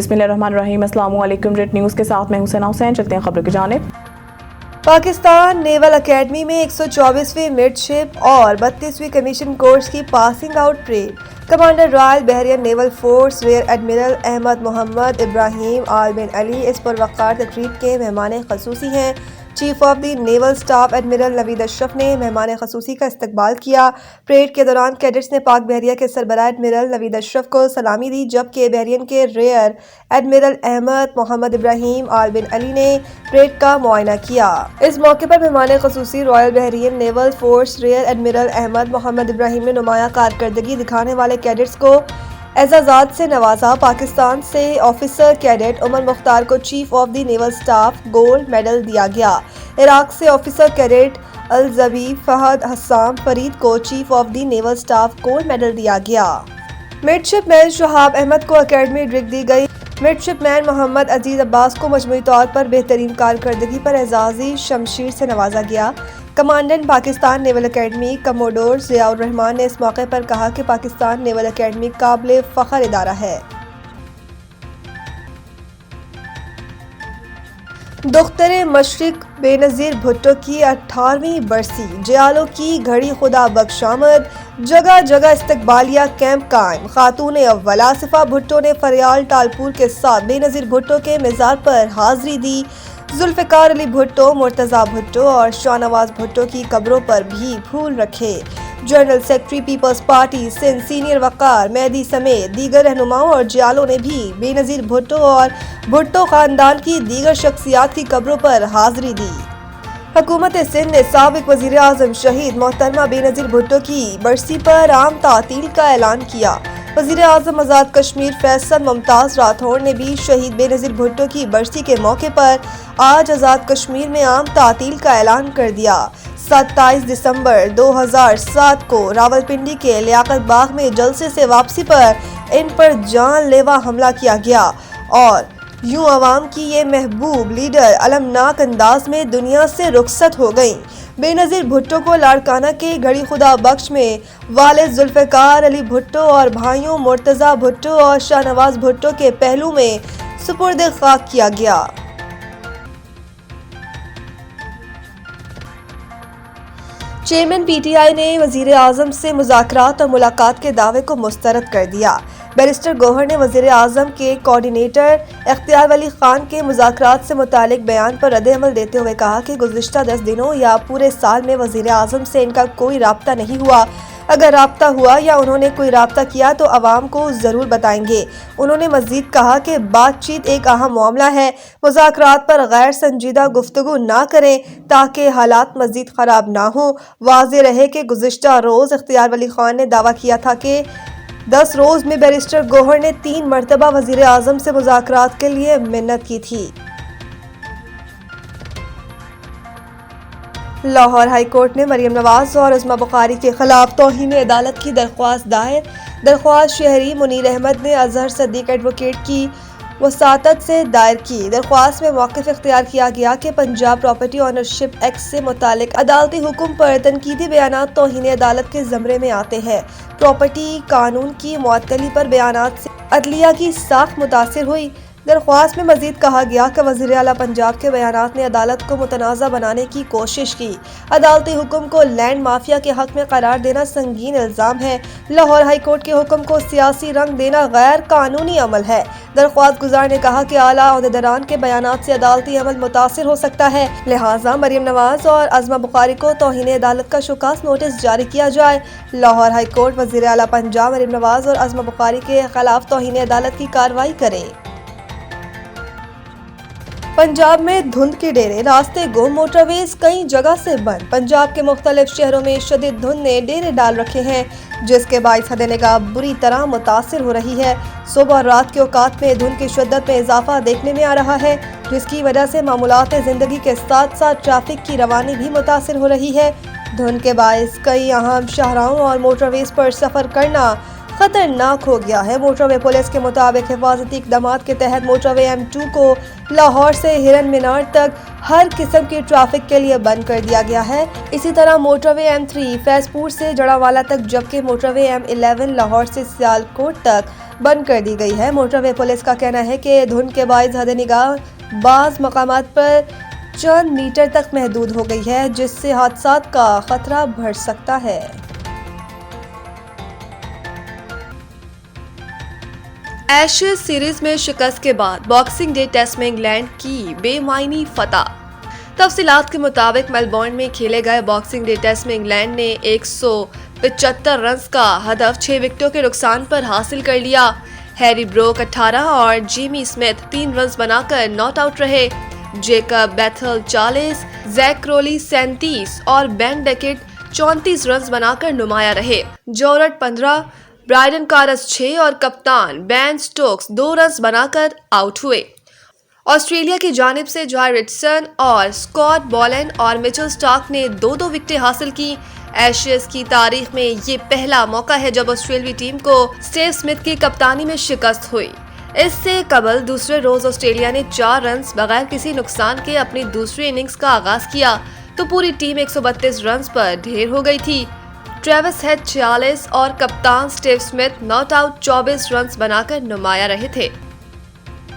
बिस्मिल्लाहिर्रहमानिर्रहीम। अस्सलामु अलैकुम। रेड न्यूज़ के साथ मैं हुसैना हुसैन। चलते हैं खबरों की जानिब। पाकिस्तान नेवल अकेडमी में 124वीं मिडशिप और 32वीं कमीशन कोर्स की passing out parade. Commander royal Bahrain naval force rear admiral Ahmed Mohammed Ibrahim Al Bin Ali इस पुरवक़ार तकरीब के मेहमान ख़ुसूसी हैं। Chief of the naval staff admiral Naveed Ashraf ने मेहमान ख़ुसूसी का इस्तकबाल किया। परेड के दौरान कैडेट्स ने पाक बहरिया के सरबराह एडमिरल नवीद अशरफ को सलामी दी, जबकि बहरियन के rear admiral Ahmed Mohammed Ibrahim Al Bin Ali ने परेड का मुआयना किया। इस मौके पर मेहमान ख़ुसूसी royal Bahrain naval force rear admiral Ahmed Mohammed Ibrahim ने नुमाया कारकर्दगी दिखाने वाले कैडेट्स को एजाज़ात से नवाजा। पाकिस्तान से ऑफिसर कैडेट उमर मुख्तार को chief of the naval staff gold medal दिया गया। इराक से ऑफिसर कैडेट अलजबी फहद हस्साम फरीद को chief of the naval staff gold medal दिया गया। मिडशिप मैन शहाब अहमद को अकेडमी ड्रिग दी गई। मिडशिप मैन मोहम्मद अजीज अब्बास को मजमूई तौर पर बेहतरीन कारकर्दगी पर एजाज़ी शमशीर से नवाजा गया। Commandant Pakistan naval academy commodore Ziaur Rahman ने इस मौके पर कहा कि पाकिस्तान नेवल अकेडमी काबिल फ़ख्र इदारा है। दुख्तरे मशरिक बेनज़ीर भुट्टो की 18वीं बरसी। जयालों की घड़ी खुदा बख्श आमद। जगह जगह इस्तकबालिया कैंप कायम। खातून अव्वल आसिफा भुट्टो ने फरियाल टालपुर के साथ बेनज़ीर भुट्टो के मज़ार पर हाज़री दी। जुल्फ़िकार अली भुट्टो, मुर्तज़ा भुट्टो और शाहनवाज भुट्टो की कब्रों पर भी फूल रखे। General secretary people's party Sindh senior Waqar Mehdi समेत दीगर रहनुमाओं और जयालों ने भी बेनज़ीर भुट्टो और भुट्टो ख़ानदान की दीगर शख्सियात की कब्रों पर हाज़री दी। हुकूमत सिंध ने साबिक़ वज़ीर आज़म शहीद मोहतरमा बेनज़ीर भुट्टो की बरसी पर आम तातील का ऐलान किया। वज़ीर आज़म आज़ाद कश्मीर फैसल मुमताज़ राठौड़ ने भी शहीद बेनज़ीर भुट्टो की बरसी के मौके पर आज आज़ाद कश्मीर में आम तातील का ऐलान कर दिया। 27 दिसंबर 2007 को रावलपिंडी के लियाकत बाग में जलसे से वापसी पर इन पर जानलेवा हमला किया गया और यूं अवाम की ये महबूब लीडर अलमनाक अंदाज में दुनिया से रुखसत हो गई। बेनज़ीर भुट्टो को लाड़काना के घड़ी खुदा बख्श में वालिद जुल्फ़िकार अली भुट्टो और भाइयों मुर्तज़ा भुट्टो और शाहनवाज भुट्टो के पहलू में सुपुर्द खाक किया गया। चेयरमैन पीटीआई ने वज़ीर आज़म से मुज़ाकरात और मुलाकात के दावे को मुस्तरद कर दिया। बैरिस्टर गौहर ने वज़ीर आज़म के कोऑर्डिनेटर इख्तियार वली खान के मुज़ाकरात से मुतालिक बयान पर रद्द-ए-अमल देते हुए कहा कि गुज़िश्ता 10 दिनों या पूरे साल में वज़ीर आज़म से इनका कोई राब्ता नहीं हुआ। अगर राब्ता हुआ या उन्होंने कोई राब्ता किया तो अवाम को ज़रूर बताएंगे। उन्होंने मज़ीद कहा कि बातचीत एक अहम मामला है, मुज़ाकरात पर गैर संजीदा गुफ्तगू ना करें ताकि हालात मज़ीद ख़राब ना हो। वाज़ेह रहे कि गुज़िश्ता रोज़ इख्तियार वली खान ने दावा किया था कि 10 रोज़ में बैरिस्टर गौहर ने 3 मरतबा वज़ीर आज़म से मुज़ाकरात के लिए मिन्नत की थी। लाहौर हाई कोर्ट ने मरियम नवाज और अज़मा बुखारी के खिलाफ तौहीन अदालत की दरख्वास्त दायर। दरख्वास्त शहरी मुनीर अहमद ने अजहर सदीक एडवोकेट की वसातत से दायर की। दरख्वास्त में मौक़िफ़ इख्तियार किया गया कि पंजाब प्रॉपर्टी ऑनरशिप एक्ट से मुतालिक अदालती हुक्म पर तनकीदी बयानात तौहीन अदालत के ज़मरे में आते हैं। प्रॉपर्टी कानून की मुअत्तली पर बयानात से अदलिया की साख मुतासिर हुई। दरख्वास्त में मज़ीद कहा गया कि वज़ीर आला पंजाब के बयानात ने अदालत को मुतनाज़ा बनाने की कोशिश की। अदालती हुक्म को लैंड माफिया के हक़ में करार देना संगीन इल्ज़ाम है। लाहौर हाई कोर्ट के हुक्म को सियासी रंग देना गैर कानूनी अमल है। दरख्वास्त गुज़ार ने कहा कि आला ओहदेदारान के बयानात से अदालती अमल मुतासिर हो सकता है, लिहाजा मरियम नवाज और अज़मा बुखारी को तौहीन अदालत का शोकास नोटिस जारी किया जाए। लाहौर हाई कोर्ट वज़ीर आला पंजाब मरियम नवाज और अज़मा बुखारी के खिलाफ तौहीन अदालत की कार्रवाई करे। पंजाब में धुंध के डेरे, रास्ते गुम, मोटरवेज कई जगह से बंद। पंजाब के मुख्तलिफ शहरों में शदीद धुंध ने डेरे डाल रखे हैं, जिसके बाइस हद-ए-निगाह बुरी तरह मुतासिर हो रही है। सुबह और रात के औकात में धुंध की शिद्दत में इजाफा देखने में आ रहा है, जिसकी वजह से मामूलात ज़िंदगी के साथ साथ ट्रैफिक की रवानी भी मुतासिर हो रही है। धुंध के बाइस कई अहम शाहराहों और मोटरवेज पर सफ़र करना खतरनाक हो गया है। मोटरवे पुलिस के मुताबिक हिफाजती इकदाम के तहत मोटरवे M2 को लाहौर से हिरन मीनार तक हर किस्म की ट्रैफिक के लिए बंद कर दिया गया है। इसी तरह मोटरवे M3 फैजपुर से जड़ावाला तक, जबकि मोटरवे M11 लाहौर से सियालकोट तक बंद कर दी गई है। मोटरवे पुलिस का कहना है कि धुंध के बायस हद निगाह बाज़ मकामात पर चंद मीटर तक महदूद हो गई है, जिससे हादसात का खतरा बढ़ सकता है। एशेज सीरीज में शिकस्त के बाद बॉक्सिंग डे टेस्ट में इंग्लैंड की बेमायनी फतह। तफसीलात के मुताबिक मेलबोर्न में खेले गए बॉक्सिंग डे टेस्ट में इंग्लैंड ने 175 रन का हदफ 6 विकेटों के नुकसान पर हासिल कर लिया। हैरी ब्रोक 18 और जिमी स्मिथ 3 रन बनाकर नॉट आउट रहे। जेकब बेथल 40, जैक क्रोली 37 और बेन डेकेट 34 रन बनाकर नुमाया रहे। जॉर्ज 15, ब्रायडन कारस 6 और कप्तान बेन स्टोक्स 2 रन बनाकर आउट हुए। ऑस्ट्रेलिया की जानिब से जॉय रिचर्डसन और स्कॉट बोलन और मिचेल स्टार्क ने 2-2 विकेटें हासिल की। एशेज की तारीख में ये पहला मौका है जब ऑस्ट्रेलियाई टीम को स्टीव स्मिथ की कप्तानी में शिकस्त हुई। इससे कबल दूसरे रोज ऑस्ट्रेलिया ने 4 रन बगैर किसी नुकसान के अपनी दूसरी इनिंग्स का आगाज किया तो पूरी टीम 132 रन पर ढेर हो गई थी। ट्रेविस हेड 46 और कप्तान Steve Smith not out 24 run बनाकर नुमाया रहे थे।